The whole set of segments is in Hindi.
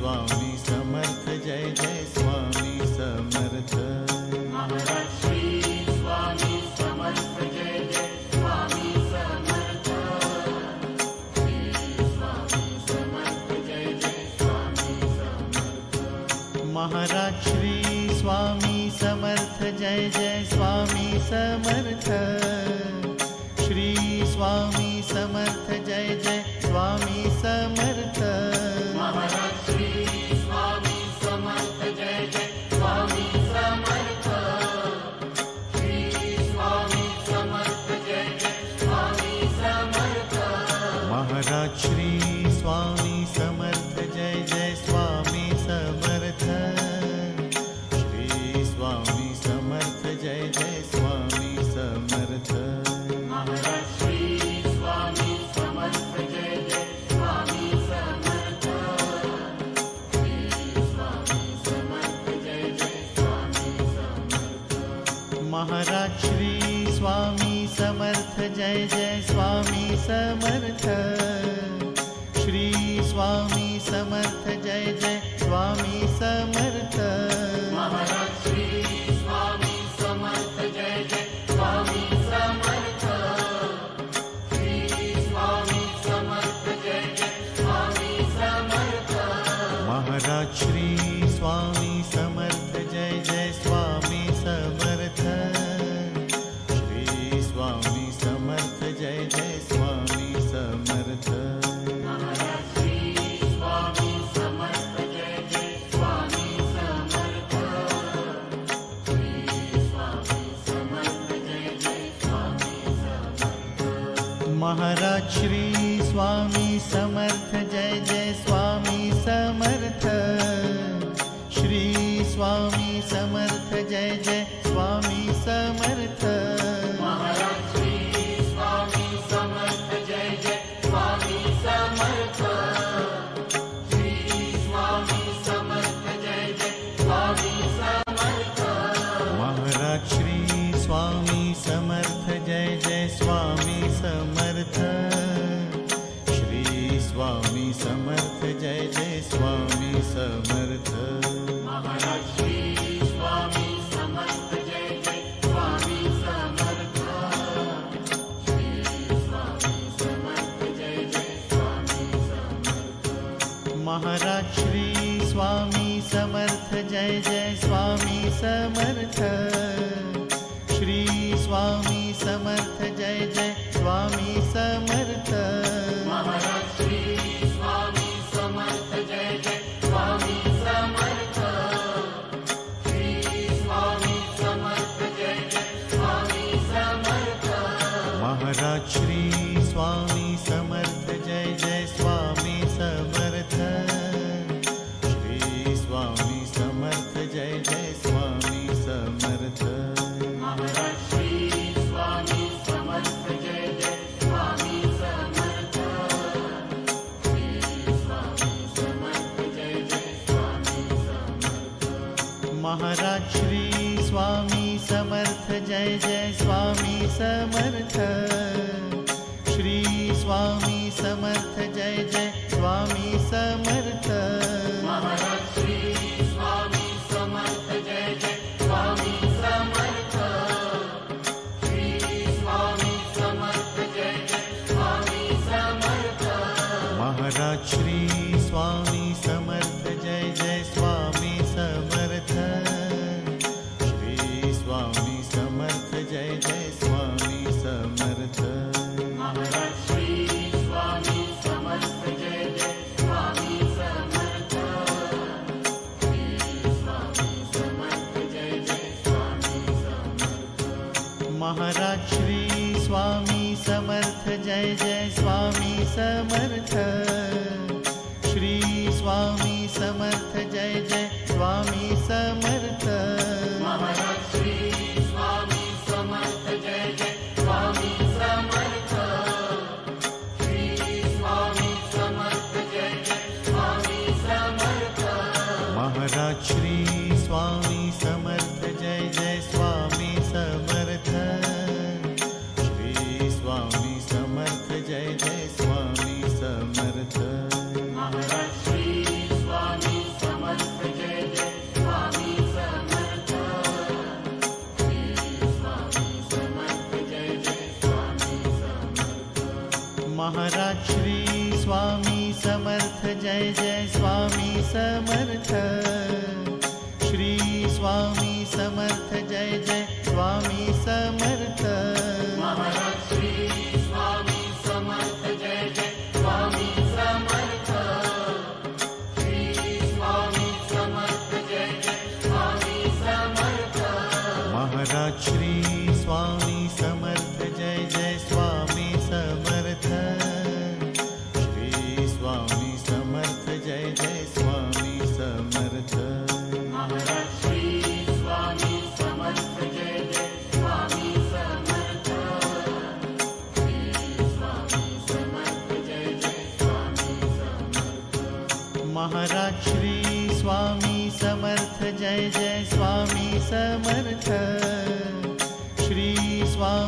स्वामी समर्थ जय जय स्वामी समर्थ। महाराज श्री स्वामी समर्थ जय जय स्वामी समर्थ। श्री स्वामी समर्थ जय जय स्वामी समर्थ। महाराज श्री स्वामी समर्थ जय जय स्वामी समर्थ। श्री स्वामी समर्थ जय जय स्वामी समर्थ। महाराज श्री स्वामी समर्थ जय जय स्वामी समर्थ। श्री स्वामी समर्थ जय जय स्वामी समर्थ। महाराज श्री स्वामी समर्थ जय जय स्वामी समर्थ। श्री स्वामी समर्थ जय जय स्वामी समर्थ। महाराज श्री स्वामी समर्थ जय जय स्वामी समर्थ। श्री स्वामी समर्थ जय जय स्वामी समर्थ। महाराज श्री स्वामी समर्थ जय जय स्वामी समर्थ। श्री स्वामी समर्थ जय जय स्वामी समर्थ। महाराज श्री स्वामी समर्थ जय जय स्वामी समर्थ। श्री स्वामी समर्थ जय जय स्वामी समर्थ। महाराज श्री स्वामी समर्थ जय जय स्वामी समर्थ। श्री स्वामी समर्थ जय जय स्वामी समर्थ। महाराज श्री स्वामी समर्थ जय जय स्वामी समर्थ। श्री स्वामी समर्थ जय जय स्वामी समर्थ। महाराज श्री स्वामी समर्थ जय जय स्वामी समर्थ। श्री स्वामी समर्थ जय जय स्वामी समर्थ। महाराज श्री स्वामी समर्थ जय जय स्वामी समर्थ। श्री स्वामी समर्थ जय जय स्वामी समर्थ। महाराज श्री स्वामी समर्थ जय जय स्वामी समर्थ। श्री स्वामी समर्थ जय जय स्वामी समर्थ। महाराज श्री स्वामी समर्थ जय जय स्वामी समर्थ। श्री स्वामी समर्थ जय जय स्वामी समर्थ। महाराज श्री स्वामी समर्थ जय जय स्वामी समर्थ। श्री स्वामी समर्थ जय जय स्वामी समर्थ। महाराज श्री स्वामी समर्थ जय जय स्वामी समर्थ। श्री स्वामी समर्थ जय जय स्वामी समर्थ। महाराज श्री स्वामी समर्थ जय जय स्वामी समर्थ। श्री स्वामी समर्थ जय जय स्वामी समर्थ। महाराज श्री स्वामी समर्थ जय जय स्वामी समर्थ। श्री स्वामी समर्थ जय जय स्वामी समर्थ। महाराज श्री स्वामी समर्थ जय जय स्वामी समर्थ। श्री स्वामी समर्थ जय जय स्वामी समर्थ। महाराज श्री स्वामी समर्थ जय जय स्वामी समर्थ। श्री स्वामी समर्थ जय जय स्वामी समर्थ। महाराज श्री स्वामी समर्थ जय जय स्वामी समर्थ। श्री स्वामी समर्थ जय जय स्वामी समर्थ। महाराज श्री स्वामी समर्थ जय जय स्वामी समर्थ। श्री स्वामी समर्थ जय जय स्वामी समर्थ। महाराज श्री स्वामी समर्थ जय जय स्वामी समर्थ। श्री स्वामी समर्थ जय जय स्वामी समर्थ। महाराज श्री स्वामी समर्थ जय जय स्वामी समर्थ। श्री स्वामी समर्थ जय जय स्वामी समर्थ। महाराज श्री स्वामी समर्थ जय जय स्वामी समर्थ। श्री स्वामी समर्थ जय जय स्वामी समर्थ। महाराज श्री स्वामी समर्थ जय जय स्वामी समर्थ। श्री स्वामी समर्थ जय जय स्वामी समर्थ। महाराज श्री स्वामी समर्थ जय जय स्वामी समर्थ। श्री स्वामी समर्थ जय जय स्वामी समर्थ। महाराज श्री स्वामी समर्थ जय जय स्वामी समर्थ। श्री स्वामी समर्थ जय जय स्वामी समर्थ। महाराज श्री स्वामी समर्थ जय जय स्वामी समर्थ। श्री स्वामी समर्थ जय जय स्वामी समर्थ। महाराज श्री स्वामी समर्थ जय जय स्वामी समर्थ। श्री स्वामी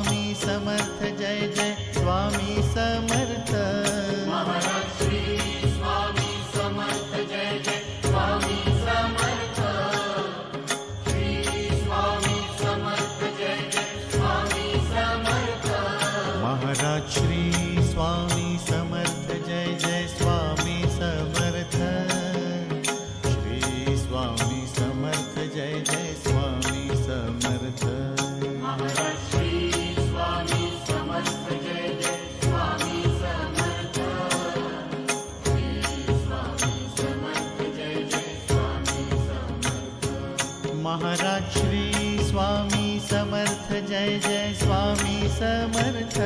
समर्थ जय जय स्वामी समर्थ। महाराज श्री स्वामी समर्थ जय जय स्वामी समर्थ। श्री स्वामी समर्थ जय जय स्वामी समर्थ। महाराज श्री स्वामी समर्थ जय जय स्वामी समर्थ। श्री स्वामी समर्थ जय जय स्वामी समर्थ। महाराज श्री स्वामी समर्थ जय जय स्वामी समर्थ।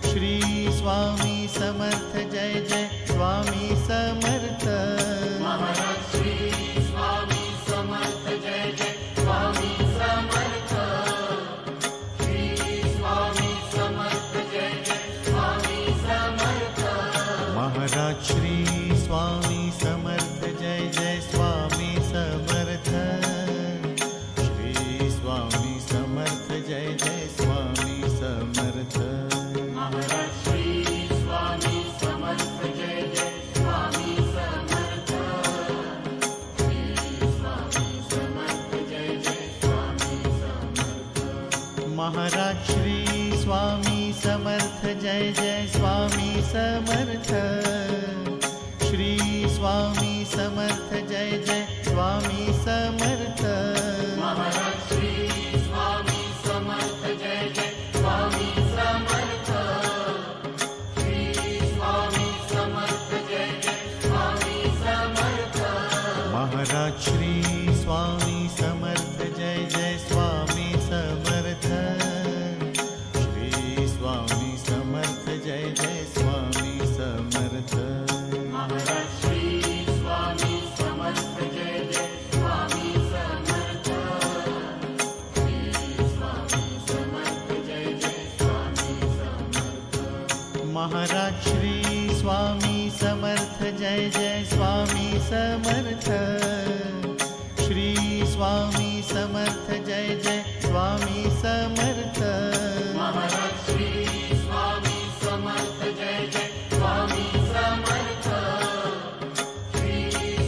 श्री स्वामी समर्थ जय जय स्वामी समर्थ। महाराज श्री स्वामी समर्थ जय जय स्वामी समर्थ। श्री स्वामी समर्थ जय जय स्वामी समर्थ। महाराज श्री स्वामी समर्थ जय जय स्वामी समर्थ। श्री स्वामी समर्थ जय जय स्वामी समर्थ। महाराज श्री स्वामी समर्थ जय जय स्वामी समर्थ। श्री स्वामी समर्थ जय जय स्वामी समर्थ। महाराज श्री स्वामी समर्थ जय जय स्वामी समर्थ। श्री स्वामी समर्थ जय जय स्वामी समर्थ। महाराज श्री स्वामी समर्थ जय जय स्वामी समर्थ। श्री स्वामी समर्थ जय जय स्वामी समर्थ। महाराज श्री स्वामी समर्थ जय जय स्वामी समर्थ। श्री स्वामी समर्थ जय जय स्वामी समर्थ। महाराज श्री स्वामी समर्थ जय जय स्वामी समर्थ। श्री स्वामी समर्थ जय जय स्वामी समर्थ। महाराज श्री स्वामी समर्थ जय जय स्वामी समर्थ। श्री स्वामी समर्थ जय जय स्वामी समर्थ। महाराज श्री स्वामी समर्थ जय जय स्वामी समर्थ। श्री स्वामी समर्थ जय जय स्वामी समर्थ। महाराज श्री स्वामी समर्थ जय जय स्वामी समर्थ। श्री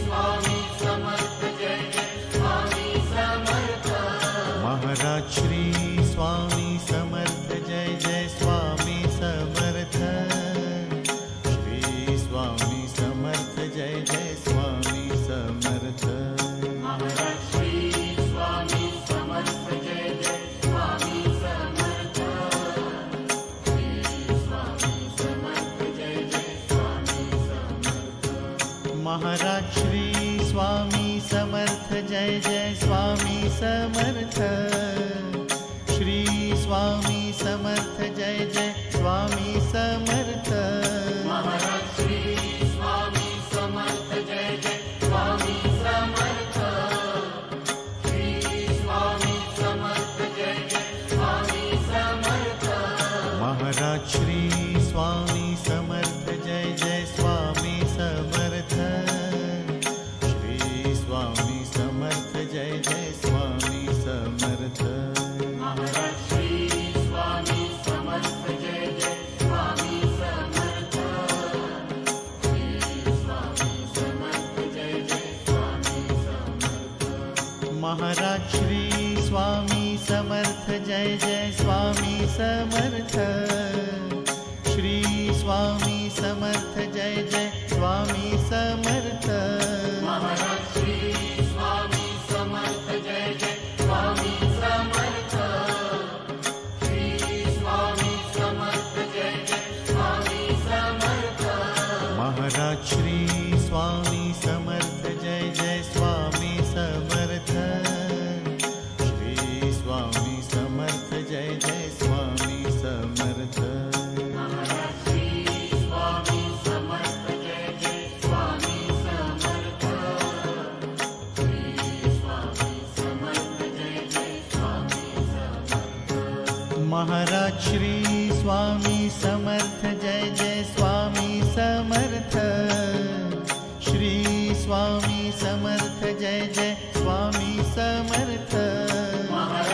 स्वामी समर्थ जय जय स्वामी समर्थ। महाराज श्री स्वामी समर्थ जय जय स्वामी समर्थ। श्री स्वामी समर्थ जय जय स्वामी समर्थ। महाराज श्री स्वामी समर्थ जय जय स्वामी समर्थ। श्री स्वामी समर्थ जय जय स्वामी समर्थ। महाराज श्री स्वामी समर्थ जय जय स्वामी समर्थ। श्री स्वामी समर्थ जय जय स्वामी समर्थ। महाराज श्री स्वामी समर्थ जय जय स्वामी समर्थ। श्री स्वामी समर्थ जय जय स्वामी समर्थ। महाराज श्री स्वामी समर्थ जय जय स्वामी समर्थ। श्री स्वामी समर्थ जय जय स्वामी समर्थ। महाराज श्री स्वामी समर्थ जय जय स्वामी समर्थ। श्री स्वामी समर्थ जय जय स्वामी समर्थ। महाराज श्री स्वामी समर्थ जय जय स्वामी समर्थ। श्री स्वामी समर्थ जय जय स्वामी समर्थ। महाराज श्री स्वामी समर्थ जय जय स्वामी समर्थ। श्री स्वामी समर्थ जय जय स्वामी समर्थ। महाराज श्री स्वामी समर्थ जय जय स्वामी समर्थ। श्री स्वामी समर्थ जय जय स्वामी समर्थ। महाराज श्री स्वामी समर्थ जय जय स्वामी समर्थ। श्री स्वामी समर्थ जय जय स्वामी समर्थ। महाराज श्री स्वामी समर्थ जय जय स्वामी समर्थ। श्री स्वामी समर्थ जय जय स्वामी समर्थ।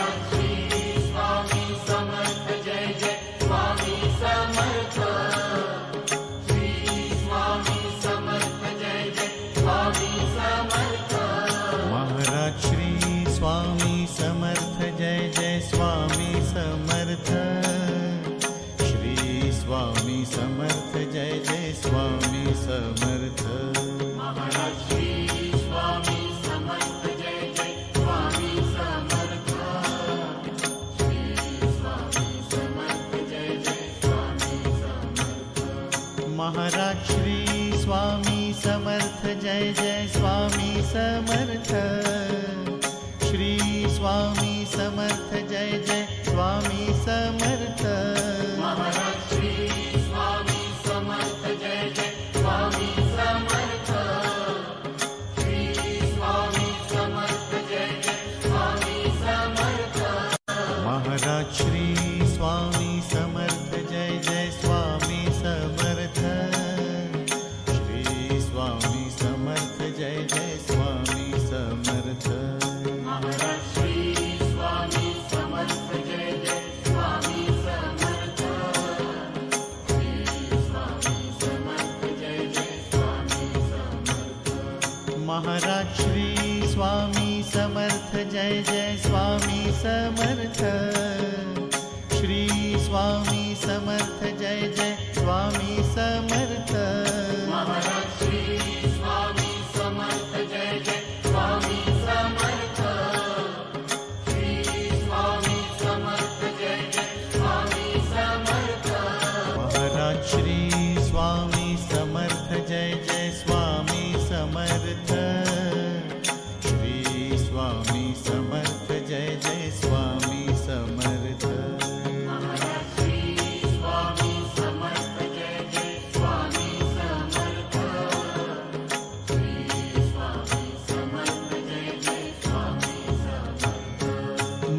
महाराज श्री स्वामी समर्थ जय जय स्वामी समर्थ। श्री स्वामी समर्थ जय जय स्वामी समर्थ। महाराज श्री स्वामी समर्थ जय जय स्वामी समर्थ। श्री स्वामी समर्थ जय जय स्वामी समर्थ। महाराज श्री स्वामी समर्थ जय जय स्वामी समर्थ। श्री स्वामी समर्थ जय जय स्वामी समर्थ। महाराज श्री स्वामी समर्थ जय जय स्वामी समर्थ। श्री स्वामी समर्थ जय जय स्वामी समर्थ। महाराज श्री स्वामी समर्थ जय जय स्वामी समर्थ। श्री स्वामी समर्थ जय जय स्वामी समर्थ। महाराज श्री स्वामी समर्थ जय जय स्वामी समर्थ। श्री स्वामी समर्थ जय जय स्वामी समर्थ। महाराज श्री स्वामी समर्थ जय जय स्वामी समर्थ। श्री स्वामी समर्थ जय जय स्वामी समर्थ। महाराज श्री स्वामी समर्थ जय जय स्वामी समर्थ। श्री स्वामी समर्थ जय जय स्वामी समर्थ। महाराज श्री स्वामी समर्थ जय जय स्वामी समर्थ। श्री स्वामी समर्थ जय जय स्वामी समर्थ। महाराज श्री स्वामी समर्थ जय जय स्वामी समर्थ। श्री स्वामी समर्थ जय जय स्वामी समर्थ। महाराज श्री स्वामी समर्थ जय जय स्वामी समर्थ। श्री स्वामी समर्थ जय जय स्वामी समर्थ।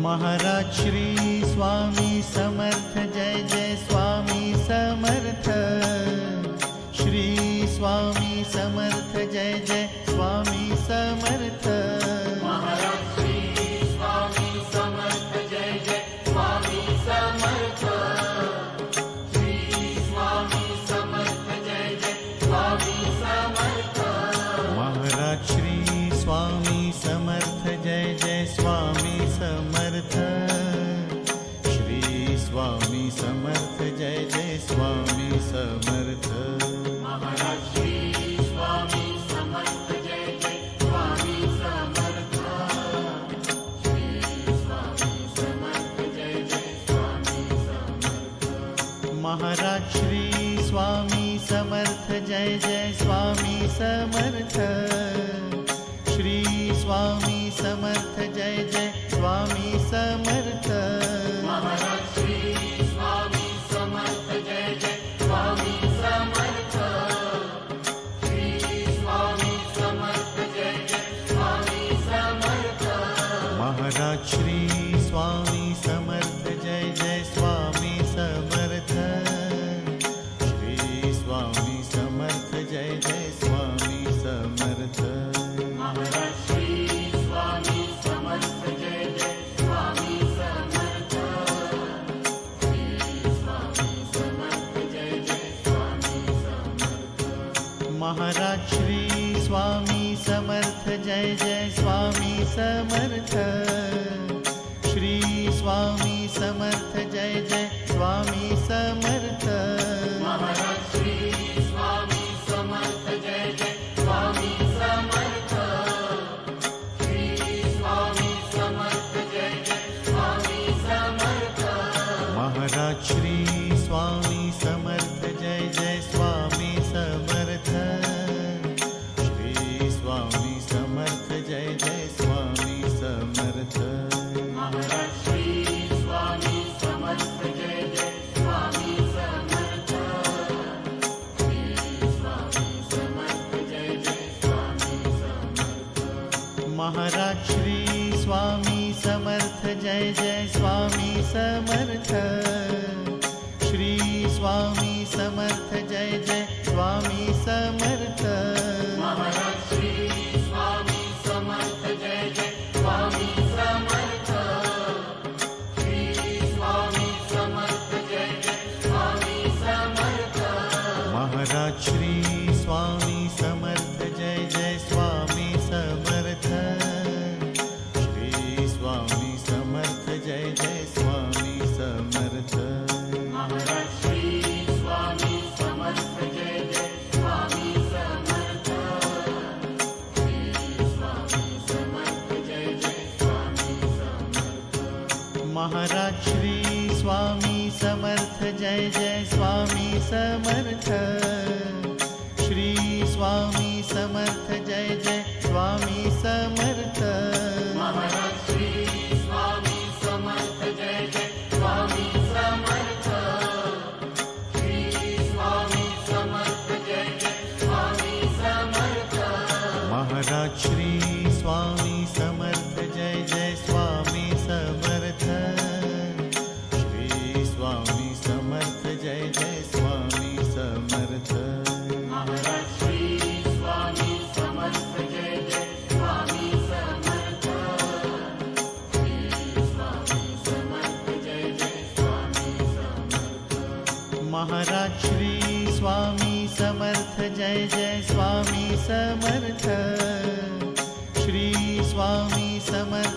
महाराज श्री स्वामी समर्थ जय जय स्वामी समर्थ। श्री स्वामी समर्थ जय जय स्वामी समर्थ। महाराज श्री स्वामी समर्थ जय जय स्वामी समर्थ। श्री स्वामी समर्थ जय जय स्वामी समर्थ। महाराज श्री स्वामी समर्थ जय जय स्वामी समर्थ। श्री स्वामी समर्थ जय जय स्वामी समर्थ। महाराज श्री स्वामी समर्थ जय जय स्वामी समर्थ। श्री स्वामी समर्थ जय जय स्वामी समर्थ। महाराज श्री स्वामी समर्थ जय जय स्वामी समर्थ। श्री स्वामी समर्थ जय जय स्वामी समर्थ। महाराज श्री स्वामी समर्थ जय जय स्वामी समर्थ। श्री स्वामी समर्थ जय जय स्वामी समर्थ। महाराज श्री स्वामी समर्थ जय जय स्वामी समर्थ। श्री स्वामी समर्थ जय जय स्वामी समर्थ। महाराज श्री स्वामी समर्थ जय जय स्वामी समर्थ। श्री स्वामी समर्थ जय जय स्वामी समर्थ। महाराज श्री स्वामी समर्थ जय जय स्वामी समर्थ। श्री स्वामी समर्थ जय जय स्वामी समर्थ। महाराज श्री महाराज श्री स्वामी समर्थ जय जय स्वामी समर्थ। श्री स्वामी समर्थ जय जय स्वामी समर्थ। महाराज श्री स्वामी समर्थ जय जय स्वामी समर्थ। श्री स्वामी समर्थ जय जय स्वामी समर्थ। महाराज श्री स्वामी समर्थ जय जय स्वामी समर्थ। श्री स्वामी समर्थ जय जय स्वामी समर्थ। महाराज श्री स्वामी समर्थ जय जय स्वामी समर्थ। श्री स्वामी समर्थ जय जय स्वामी समर्थ। महाराज श्री स्वामी समर्थ जय जय स्वामी समर्थ। श्री स्वामी समर्थ जय जय स्वामी समर्थ। महाराज श्री स्वामी समर्थ जय जय स्वामी समर्थ। श्री स्वामी समर्थ जय जय स्वामी समर्थ। महाराज श्री स्वामी समर्थ जय जय स्वामी समर्थ। श्री स्वामी समर्थ जय जय स्वामी समर्थ। महाराज श्री स्वामी समर्थ जय जय स्वामी समर्थ। श्री स्वामी समर्थ जय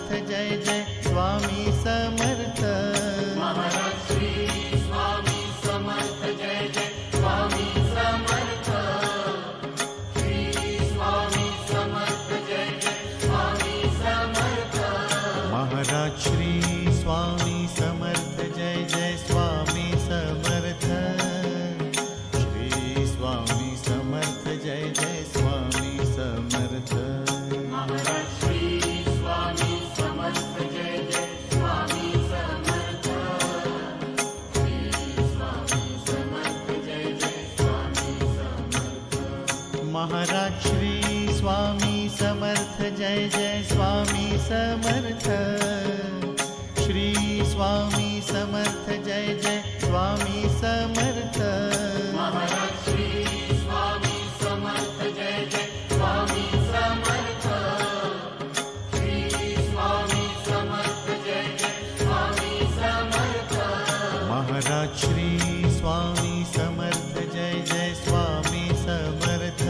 जय स्वामी समर्थ। महाराज श्री स्वामी समर्थ जय जय स्वामी समर्थ। श्री स्वामी समर्थ जय जय स्वामी समर्थ। महाराज श्री स्वामी समर्थ जय जय स्वामी समर्थ। श्री स्वामी समर्थ जय जय स्वामी समर्थ। महाराज श्री स्वामी समर्थ जय जय स्वामी समर्थ। श्री स्वामी समर्थ जय जय स्वामी समर्थ। महाराज श्री स्वामी समर्थ जय जय स्वामी समर्थ। श्री स्वामी समर्थ जय जय स्वामी समर्थ। महाराज श्री स्वामी समर्थ जय जय स्वामी समर्थ। श्री स्वामी समर्थ जय जय स्वामी समर्थ। महाराज श्री स्वामी समर्थ जय जय स्वामी समर्थ।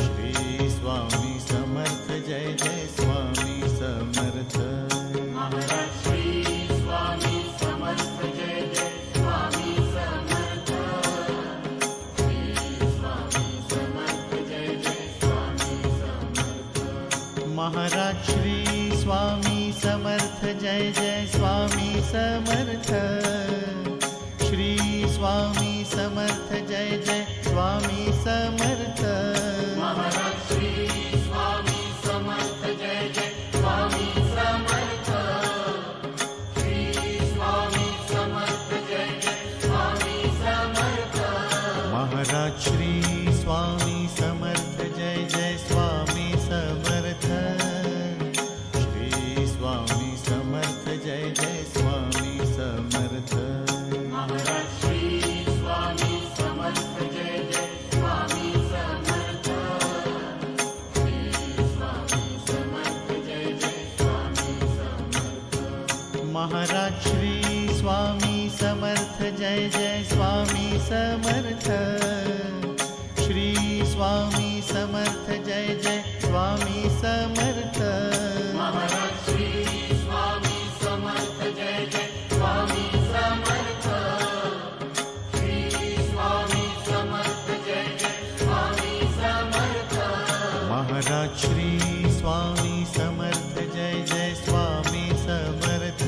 श्री स्वामी समर्थ जय जय स्वामी समर्थ। महाराज श्री स्वामी समर्थ जय जय स्वामी समर्थ। श्री स्वामी समर्थ जय जय स्वामी समर्थ। महाराज श्री स्वामी समर्थ जय जय स्वामी समर्थ। श्री स्वामी समर्थ जय जय स्वामी समर्थ। महाराज श्री स्वामी समर्थ जय जय स्वामी समर्थ। श्री स्वामी समर्थ जय जय स्वामी समर्थ। महाराज श्री स्वामी समर्थ जय जय स्वामी समर्थ। श्री स्वामी समर्थ जय जय स्वामी समर्थ। महाराज श्री स्वामी समर्थ जय जय स्वामी समर्थ। श्री स्वामी समर्थ जय जय स्वामी समर्थ। महाराज श्री स्वामी समर्थ जय जय स्वामी समर्थ। श्री स्वामी समर्थ जय जय स्वामी समर्थ। महाराज श्री स्वामी समर्थ जय जय स्वामी समर्थ। श्री स्वामी समर्थ जय जय स्वामी समर्थ। महाराज श्री स्वामी समर्थ जय जय स्वामी समर्थ। श्री स्वामी समर्थ जय जय स्वामी समर्थ। महाराज श्री स्वामी समर्थ जय जय स्वामी समर्थ।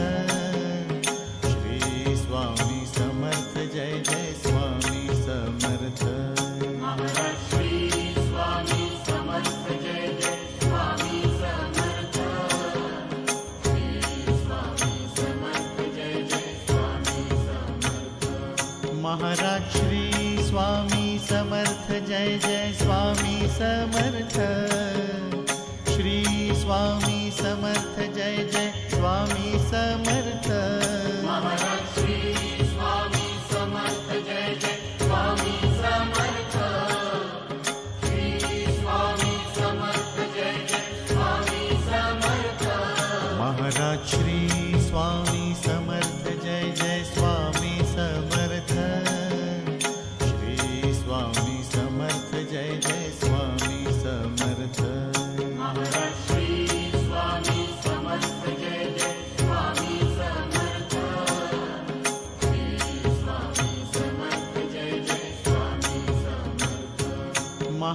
श्री स्वामी समर्थ जय जय स्वामी समर्थ। महाराज श्री स्वामी समर्थ जय जय स्वामी समर्थ। श्री स्वामी समर्थ जय जय स्वामी समर्थ। महाराज श्री स्वामी समर्थ जय जय स्वामी समर्थ। श्री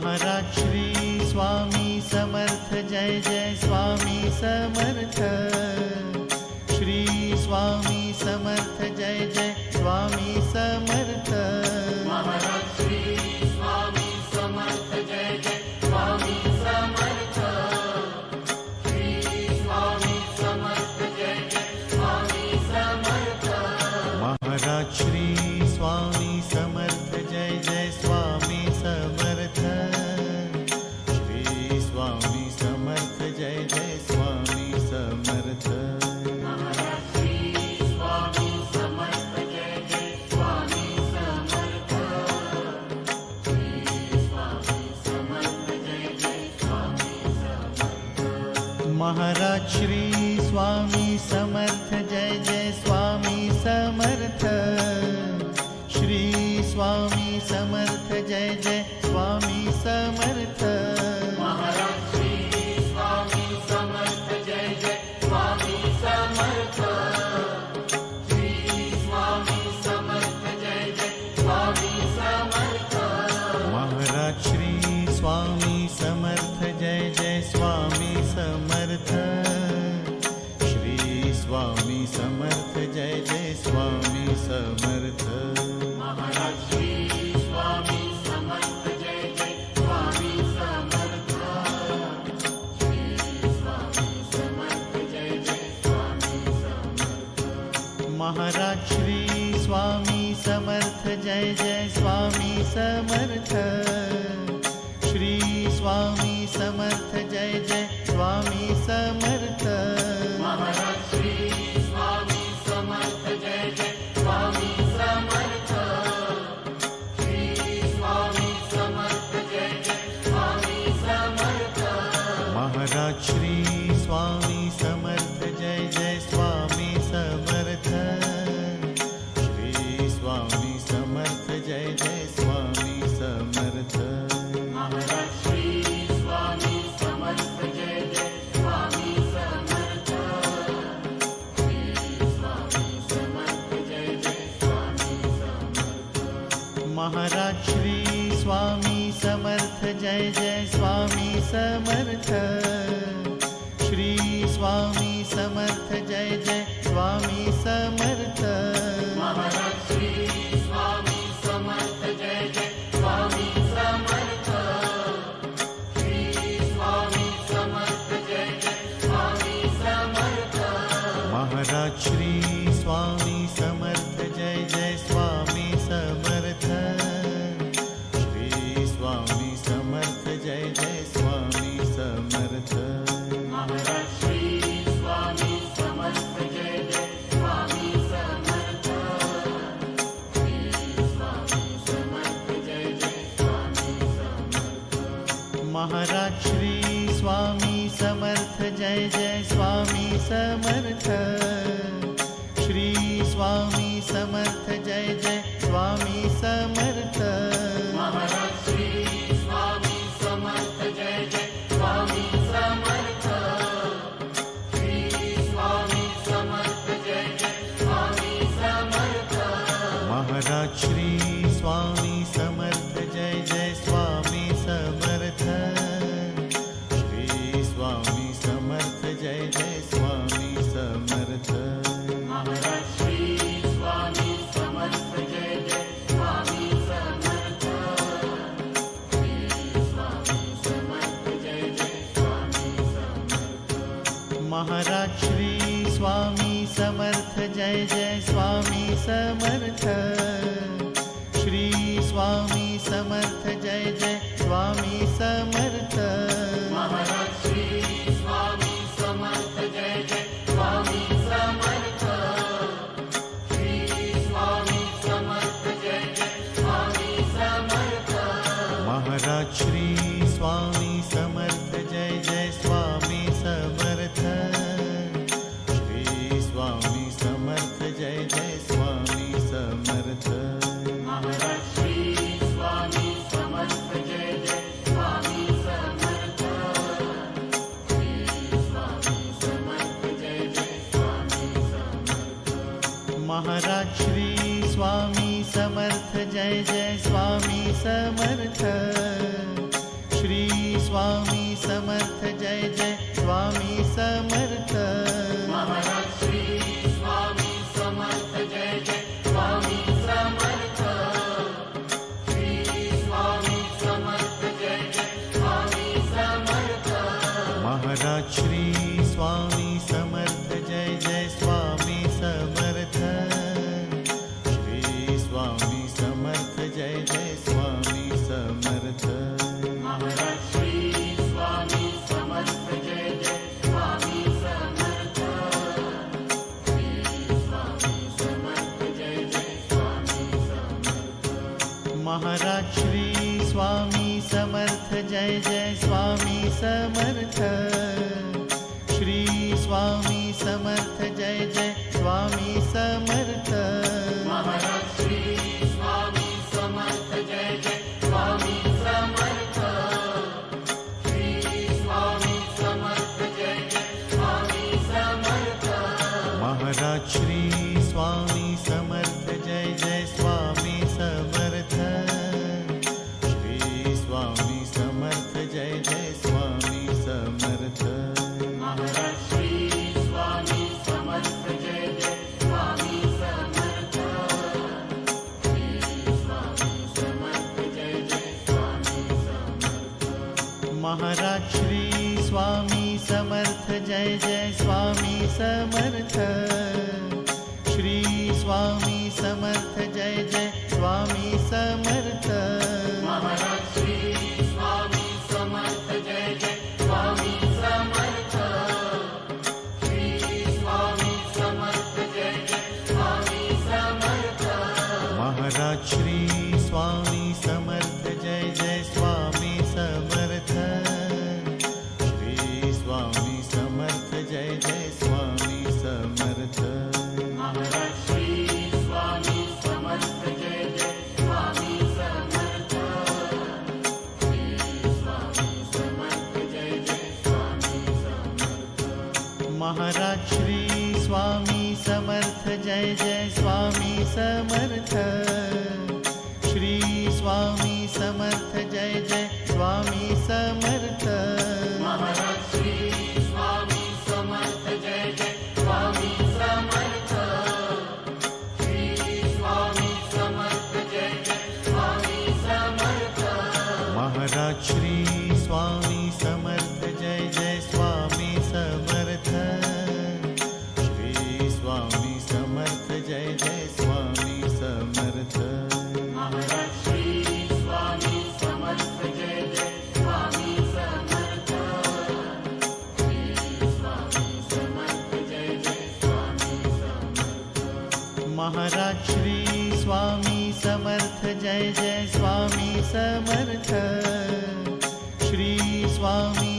महाराज श्री स्वामी समर्थ जय जय स्वामी समर्थ। श्री स्वामी समर्थ जय जय स्वामी समर्थ। महाराज श्री स्वामी समर्थ जय जय स्वामी समर्थ। श्री स्वामी समर्थ जय जय स्वामी समर्थ। महाराज श्री स्वामी समर्थ जय जय स्वामी समर्थ। श्री स्वामी समर्थ जय जय स्वामी समर्थ। महाराज श्री स्वामी समर्थ जय जय स्वामी समर्थ। श्री स्वामी समर्थ जय जय स्वामी समर्थ। महाराज श्री स्वामी समर्थ जय जय स्वामी समर्थ। श्री स्वामी समर्थ जय जय स्वामी समर्थ। महाराज श्री स्वामी समर्थ जय जय स्वामी समर्थ। श्री स्वामी समर्थ जय जय स्वामी समर्थ। महाराज श्री स्वामी समर्थ जय जय स्वामी समर्थ। श्री स्वामी समर्थ जय जय स्वामी समर्थ। महाराज श्री स्वामी समर्थ जय जय स्वामी समर्थ। श्री स्वामी समर्थ जय जय स्वामी समर्थ। महाराज श्री स्वामी समर्थ जय जय स्वामी समर्थ। श्री स्वामी समर्थ जय जय स्वामी समर्थ। महाराज श्री स्वामी समर्थ जय जय स्वामी समर्थ। श्री स्वामी समर्थ जय जय स्वामी समर्थ। महाराज श्री स्वामी समर्थ जय जय स्वामी समर्थ। श्री स्वामी समर्थ जय जय स्वामी समर्थ। महाराज श्री स्वामी समर्थ जय जय स्वामी समर्थ। श्री स्वामी समर्थ जय जय स्वामी समर्थ। महाराज श्री स्वामी समर्थ जय जय स्वामी समर्थ। श्री स्वामी समर्थ जय जय स्वामी समर्थ। महाराज श्री स्वामी समर्थ जय जय स्वामी समर्थ। श्री स्वामी समर्थ जय जय स्वामी समर्थ। महाराज श्री स्वामी समर्थ जय जय स्वामी समर्थ। श्री स्वामी समर्थ जय जय स्वामी समर्थ। महाराज श्री स्वामी समर्थ जय जय स्वामी समर्थ। श्री स्वामी समर्थ जय जय स्वामी समर्थ। महाराज श्री स्वामी समर्थ जय जय स्वामी समर्थ। श्री स्वामी समर्थ जय जय स्वामी समर्थ। महाराज श्री स्वामी समर्थ जय जय स्वामी समर्थ। श्री स्वामी समर्थ जय जय स्वामी समर्थ। महाराज श्री स्वामी समर्थ जय जय स्वामी समर्थ। श्री स्वामी समर्थ जय जय स्वामी समर्थ। महाराज श्री स्वामी समर्थ जय जय स्वामी समर्थ। श्री स्वामी समर्थ जय जय स्वामी समर्थ। महाराज श्री स्वामी समर्थ जय जय स्वामी समर्थ। श्री स्वामी समर्थ जय जय स्वामी समर्थ। महाराज श्री स्वामी समर्थ जय जय स्वामी समर्थ। श्री स्वामी समर्थ जय जय स्वामी समर्थ। महाराज श्री स्वामी समर्थ जय जय स्वामी समर्थ। श्री स्वामी समर्थ जय जय स्वामी समर्थ। महाराज श्री स्वामी समर्थ जय जय स्वामी समर्थ। श्री स्वामी समर्थ जय जय स्वामी समर्थ। महाराज श्री स्वामी समर्थ जय जय स्वामी समर्थ। स्वामी समर्थ जय जय स्वामी समर्थ। महाराज श्री स्वामी समर्थ जय जय स्वामी समर्थ। श्री स्वामी समर्थ जय जय स्वामी समर्थ। महाराज श्री स्वामी समर्थ जय जय स्वामी समर्थ। श्री स्वामी समर्थ जय जय स्वामी समर्थ। महाराज श्री स्वामी समर्थ जय जय स्वामी समर्थ। श्री स्वामी समर्थ जय जय स्वामी समर्थ। महाराज श्री स्वामी समर्थ जय जय स्वामी समर्थ। श्री स्वामी समर्थ जय जय स्वामी समर्थ। महाराज श्री स्वामी समर्थ जय जय स्वामी समर्थ। श्री स्वामी समर्थ जय जय स्वामी समर्थ। महाराज श्री स्वामी समर्थ जय जय स्वामी समर्थ। श्री स्वामी समर्थ जय जय स्वामी समर्थ। महाराज श्री स्वामी समर्थ जय जय स्वामी समर्थ। श्री स्वामी समर्थ जय जय स्वामी समर्थ। महाराज श्री स्वामी समर्थ जय जय स्वामी समर्थ। श्री स्वामी समर्थ जय जय स्वामी समर्थ। महाराज श्री स्वामी समर्थ जय जय स्वामी समर्थ। श्री स्वामी समर्थ जय जय स्वामी समर्थ। महाराज श्री स्वामी समर्थ जय जय स्वामी समर्थ। श्री स्वामी समर्थ जय जय स्वामी समर्थ। महाराज श्री स्वामी समर्थ जय जय स्वामी समर्थ। श्री स्वामी समर्थ जय जय स्वामी समर्थ। महाराज श्री स्वामी समर्थ जय जय स्वामी समर्थ। श्री स्वामी समर्थ जय जय स्वामी समर्थ। महाराज श्री स्वामी समर्थ जय जय स्वामी समर्थ। श्री स्वामी समर्थ जय जय स्वामी समर्थ। महाराज श्री स्वामी समर्थ जय जय स्वामी समर्थ। श्री स्वामी समर्थ जय जय स्वामी समर्थ। महाराज श्री स्वामी समर्थ जय जय स्वामी समर्थ। श्री स्वामी समर्थ जय जय स्वामी समर्थ। महाराज श्री स्वामी समर्थ जय जय स्वामी समर्थ। श्री स्वामी